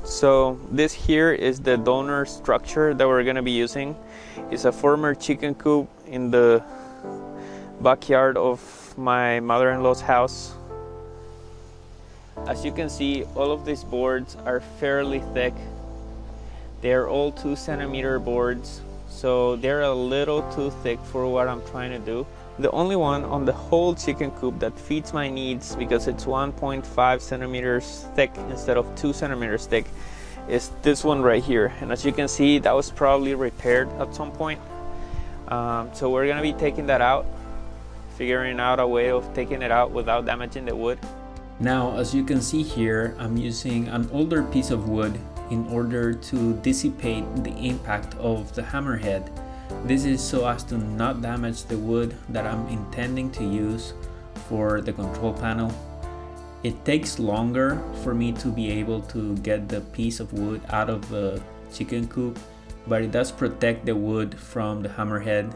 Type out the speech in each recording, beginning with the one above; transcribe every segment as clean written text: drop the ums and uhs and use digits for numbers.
So this here is the donor structure that we're gonna be using. It's a former chicken coop in the backyard of my mother-in-law's house. As you can see, all of these boards are fairly thick. They're all 2 centimeter boards, so they're a little too thick for what I'm trying to do. The only one on the whole chicken coop that fits my needs, because it's 1.5 centimeters thick instead of 2 centimeters thick, is this one right here. And as you can see, that was probably repaired at some point. So we're gonna be taking that out, figuring out a way of taking it out without damaging the wood. Now, as you can see here, I'm using an older piece of wood in order to dissipate the impact of the hammerhead. This is so as to not damage the wood that I'm intending to use for the control panel. It takes longer for me to be able to get the piece of wood out of the chicken coop, but it does protect the wood from the hammerhead.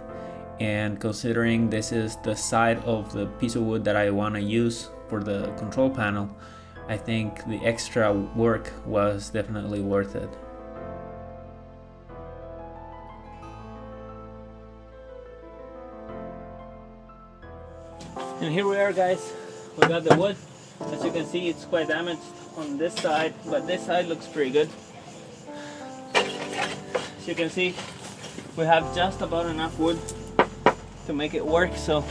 And considering this is the side of the piece of wood that I want to use for the control panel, I think the extra work was definitely worth it. And here we are, guys. We got the wood. As you can see, it's quite damaged on this side, but this side looks pretty good. As you can see, we have just about enough wood to make it work, so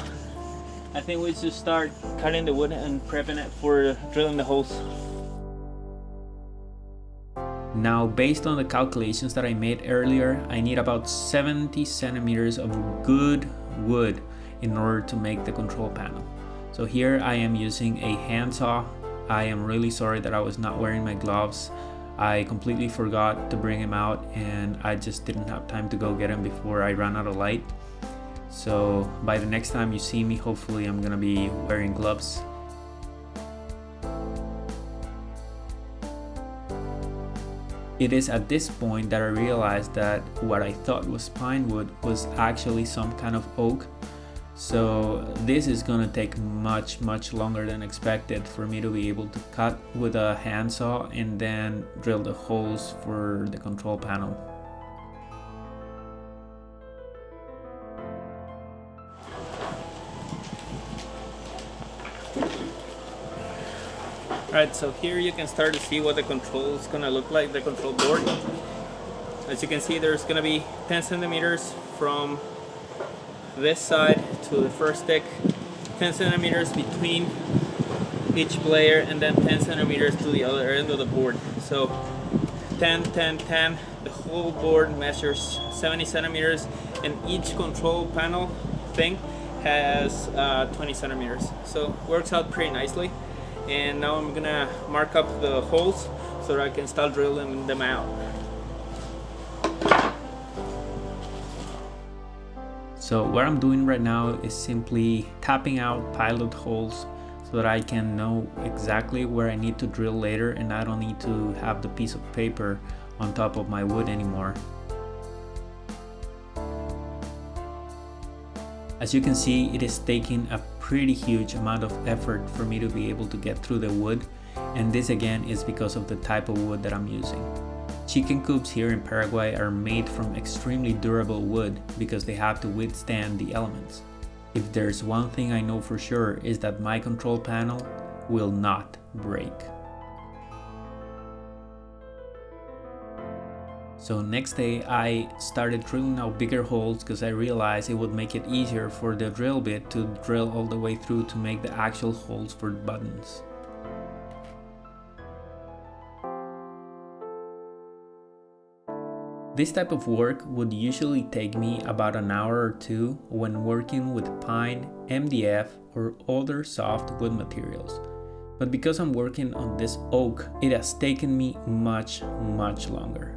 I think we should start cutting the wood and prepping it for drilling the holes. Now, based on the calculations that I made earlier, I need about 70 centimeters of good wood in order to make the control panel. So here I am using a handsaw. I am really sorry that I was not wearing my gloves. I completely forgot to bring them out, and I just didn't have time to go get them before I ran out of light. So by the next time you see me, hopefully I'm gonna be wearing gloves. It is at this point that I realized that what I thought was pine wood was actually some kind of oak. So this is gonna take much longer than expected for me to be able to cut with a handsaw and then drill the holes for the control panel. Alright, so here you can start to see what the control is gonna look like, the control board. As you can see, there's gonna be 10 centimeters from this side to the first stick, 10 centimeters between each player, and then 10 centimeters to the other end of the board. So 10, 10, 10, the whole board measures 70 centimeters, and each control panel thing has 20 centimeters. So works out pretty nicely. And now I'm gonna mark up the holes so that I can start drilling them out. So what I'm doing right now is simply tapping out pilot holes so that I can know exactly where I need to drill later, and I don't need to have the piece of paper on top of my wood anymore. As you can see, it is taking a pretty huge amount of effort for me to be able to get through the wood, and this again is because of the type of wood that I'm using. Chicken coops here in Paraguay are made from extremely durable wood because they have to withstand the elements. If there's one thing I know for sure, is that my control panel will not break. So next day I started drilling out bigger holes because I realized it would make it easier for the drill bit to drill all the way through to make the actual holes for the buttons. This type of work would usually take me about an hour or two when working with pine, MDF, or other soft wood materials. But because I'm working on this oak, it has taken me much longer.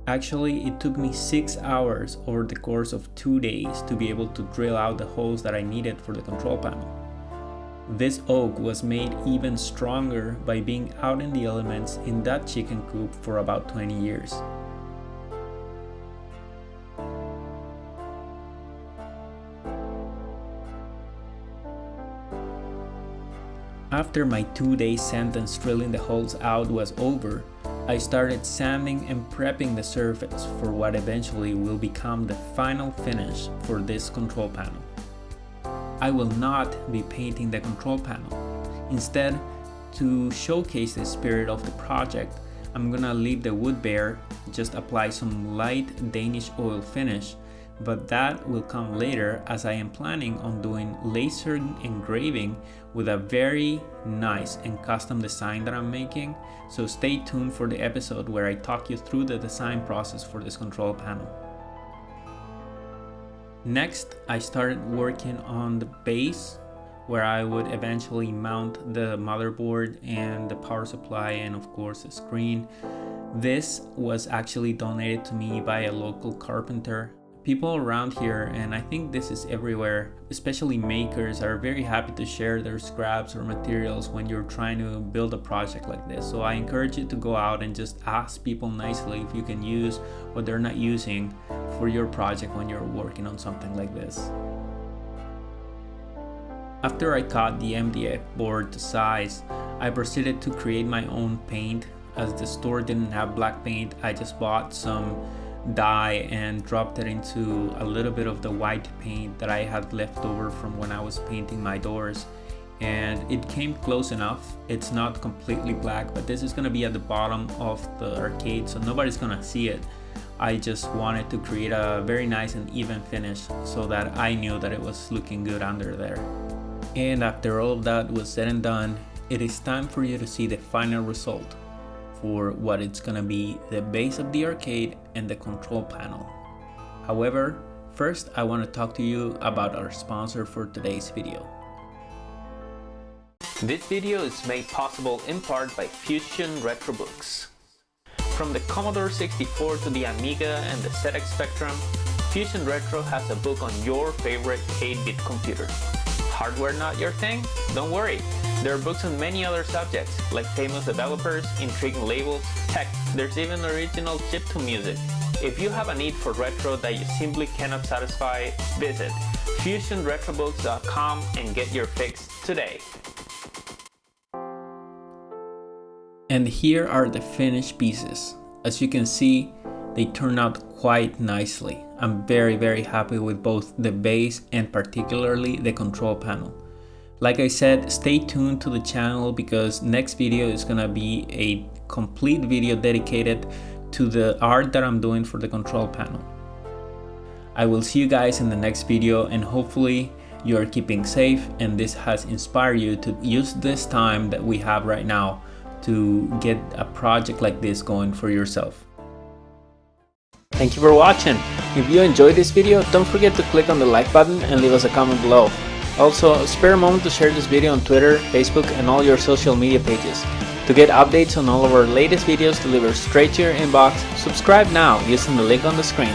Actually, it took me 6 hours over the course of 2 days to be able to drill out the holes that I needed for the control panel. This oak was made even stronger by being out in the elements in that chicken coop for about 20 years. After my 2-day sentence drilling the holes out was over, I started sanding and prepping the surface for what eventually will become the final finish for this control panel. I will not be painting the control panel. Instead, to showcase the spirit of the project, I'm gonna leave the wood bare, just apply some light Danish oil finish, but that will come later as I am planning on doing laser engraving with a very nice and custom design that I'm making. So stay tuned for the episode where I talk you through the design process for this control panel. Next, I started working on the base, where I would eventually mount the motherboard and the power supply and of course the screen. This was actually donated to me by a local carpenter. People around here, and I think this is everywhere, especially makers, are very happy to share their scraps or materials when you're trying to build a project like this. So I encourage you to go out and just ask people nicely if you can use what they're not using for your project when you're working on something like this. After I cut the MDF board to size, I proceeded to create my own paint. As the store didn't have black paint, I just bought some dye and dropped it into a little bit of the white paint that I had left over from when I was painting my doors, and it came close enough. It's not completely black, but this is going to be at the bottom of the arcade, so nobody's going to see it. I just wanted to create a very nice and even finish so that I knew that it was looking good under there. And after all of that was said and done, it is time for you to see the final result for what it's gonna be the base of the arcade and the control panel. However, first I want to talk to you about our sponsor for today's video. This video is made possible in part by Fusion Retro Books. From the Commodore 64 to the Amiga and the ZX Spectrum, Fusion Retro has a book on your favorite 8-bit computer. Hardware not your thing? Don't worry. There are books on many other subjects, like famous developers, intriguing labels, heck, there's even original chiptune music. If you have a need for retro that you simply cannot satisfy, visit fusionretrobooks.com and get your fix today. And here are the finished pieces. As you can see, they turned out quite nicely. I'm very happy with both the base and particularly the control panel. Like I said, stay tuned to the channel because next video is gonna be a complete video dedicated to the art that I'm doing for the control panel. I will see you guys in the next video, and hopefully you are keeping safe and this has inspired you to use this time that we have right now to get a project like this going for yourself. Thank you for watching. If you enjoyed this video, don't forget to click on the like button and leave us a comment below. Also, spare a moment to share this video on Twitter, Facebook, and all your social media pages. To get updates on all of our latest videos delivered straight to your inbox, subscribe now using the link on the screen.